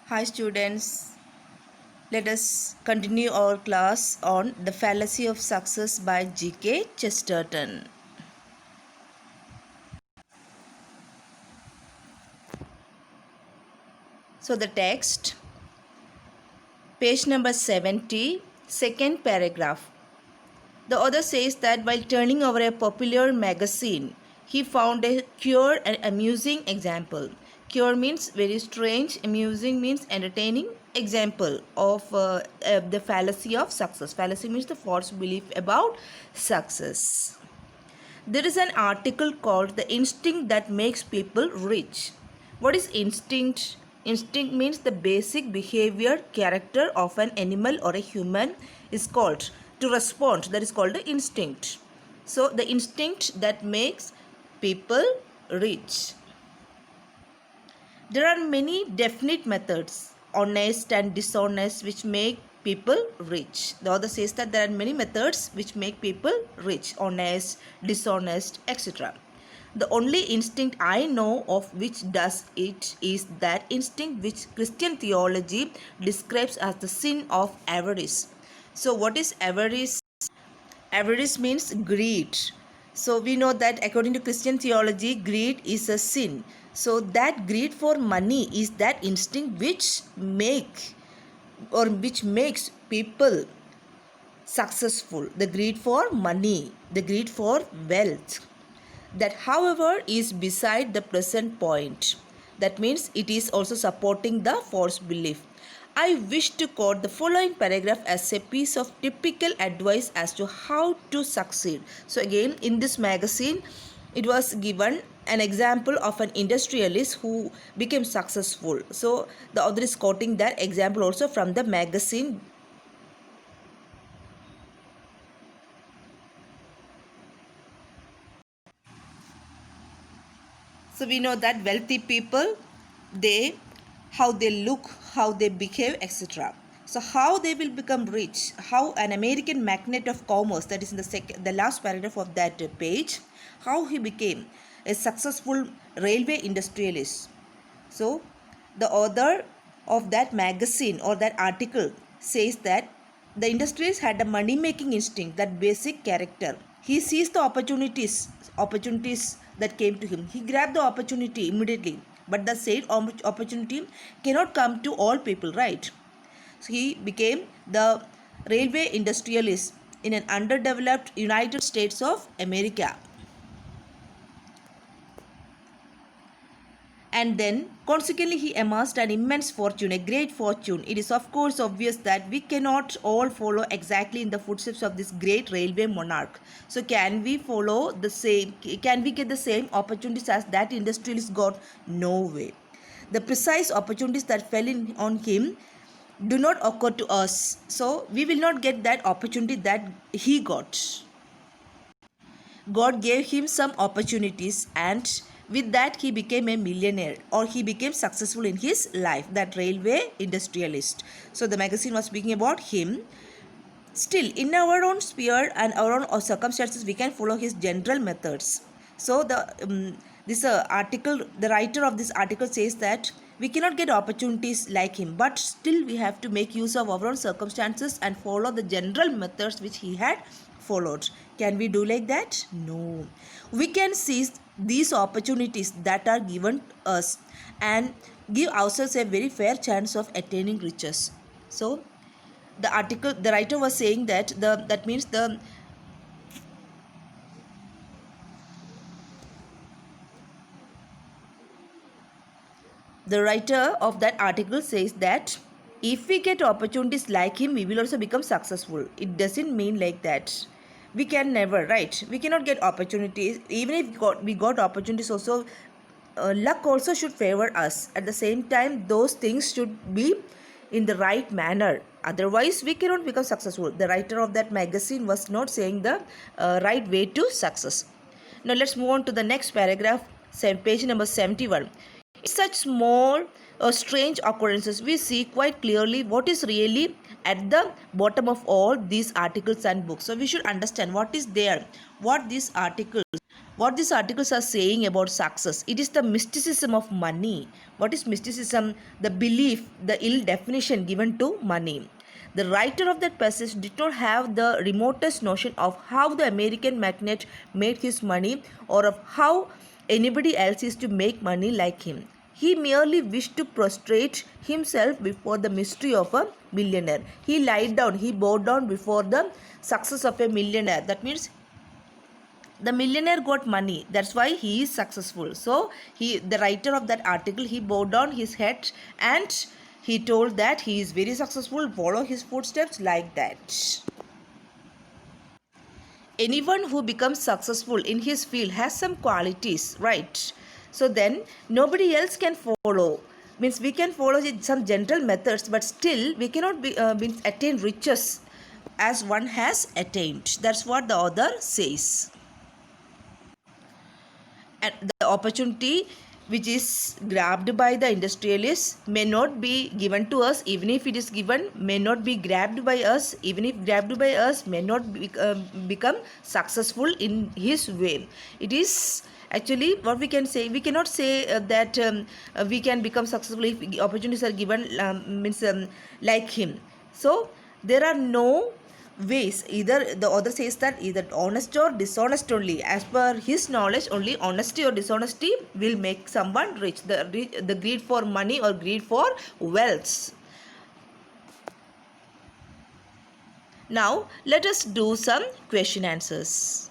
Hi students, let us continue our class on The Fallacy of Success by G.K. Chesterton. So the text, page number 70, second paragraph. The author says that while turning over a popular magazine, he found a cure and amusing example. Cure means very strange, amusing means entertaining example of the fallacy of success. Fallacy means the false belief about success. There is an article called The Instinct That Makes People Rich. What is instinct? Instinct means the basic behavior character of an animal or a human is called to respond. That is called the instinct. So, the instinct that makes people rich. There are many definite methods, honest and dishonest, which make people rich. The author says that there are many methods which make people rich, honest, dishonest, etc. The only instinct I know of which does it is that instinct which Christian theology describes as the sin of avarice. So, what is avarice? Avarice means greed. So we know that according to Christian theology, greed is a sin. So that greed for money is that instinct which makes people successful. The greed for money, the greed for wealth. That however is beside the present point. That means it is also supporting the false belief. I wish to quote the following paragraph as a piece of typical advice as to how to succeed. So again, in this magazine, it was given an example of an industrialist who became successful. So the author is quoting that example also from the magazine. So we know that wealthy people, how they look, how they behave, etc. So how they will become rich? How an American magnate of commerce, that is in the last paragraph of that page, how he became a successful railway industrialist. So the author of that magazine or that article says that the industrialist had a money making instinct, that basic character. He sees the opportunities that came to him. He grabbed the opportunity immediately. But the said opportunity cannot come to all people, right? So he became the railway industrialist in an underdeveloped United States of America. And then consequently he amassed an immense fortune, a great fortune. It is of course obvious that we cannot all follow exactly in the footsteps of this great railway monarch. So can we get the same opportunities as that industrialist got? No way. The precise opportunities that fell in on him do not occur to us. So we will not get that opportunity that he got. God gave him some opportunities, and with that he became a millionaire, or he became successful in his life, that railway industrialist. So the magazine was speaking about him. Still, in our own sphere and our own circumstances, we can follow his general methods. So the writer of this article says that we cannot get opportunities like him, but still we have to make use of our own circumstances and follow the general methods which he had followed. Can we do like that? No. We can seize these opportunities that are given us and give ourselves a very fair chance of attaining riches. So the writer was saying that the writer of that article says that if we get opportunities like him, we will also become successful. It doesn't mean like that. We can never, right? We cannot get opportunities. Even if we got opportunities also, luck also should favor us. At the same time, those things should be in the right manner. Otherwise, we cannot become successful. The writer of that magazine was not saying the right way to success. Now, let's move on to the next paragraph, page number 71. In such small or strange occurrences, we see quite clearly what is really at the bottom of all these articles and books. So we should understand what is there, what these articles are saying about success. It is the mysticism of money. What is mysticism? The belief, the ill definition given to money. The writer of that passage did not have the remotest notion of how the American magnate made his money or of how anybody else is to make money like him. He merely wished to prostrate himself before the mystery of a millionaire. He lied down, he bowed down before the success of a millionaire. That means the millionaire got money, that's why he is successful. So the writer of that article, he bowed down his head and he told that he is very successful, follow his footsteps like that. Anyone who becomes successful in his field has some qualities, right? So then nobody else can follow. Means we can follow some general methods, but still we cannot attain riches as one has attained. That's what the author says. And the opportunity which is grabbed by the industrialists may not be given to us. Even if it is given, may not be grabbed by us. Even if grabbed by us, may not become successful in his way. It is actually what we can say. We cannot say that we can become successful if opportunities are given like him. So there are no ways. Either the author says that either honest or dishonest only. As per his knowledge, only honesty or dishonesty will make someone rich. The greed for money or greed for wealth. Now let us do some question answers.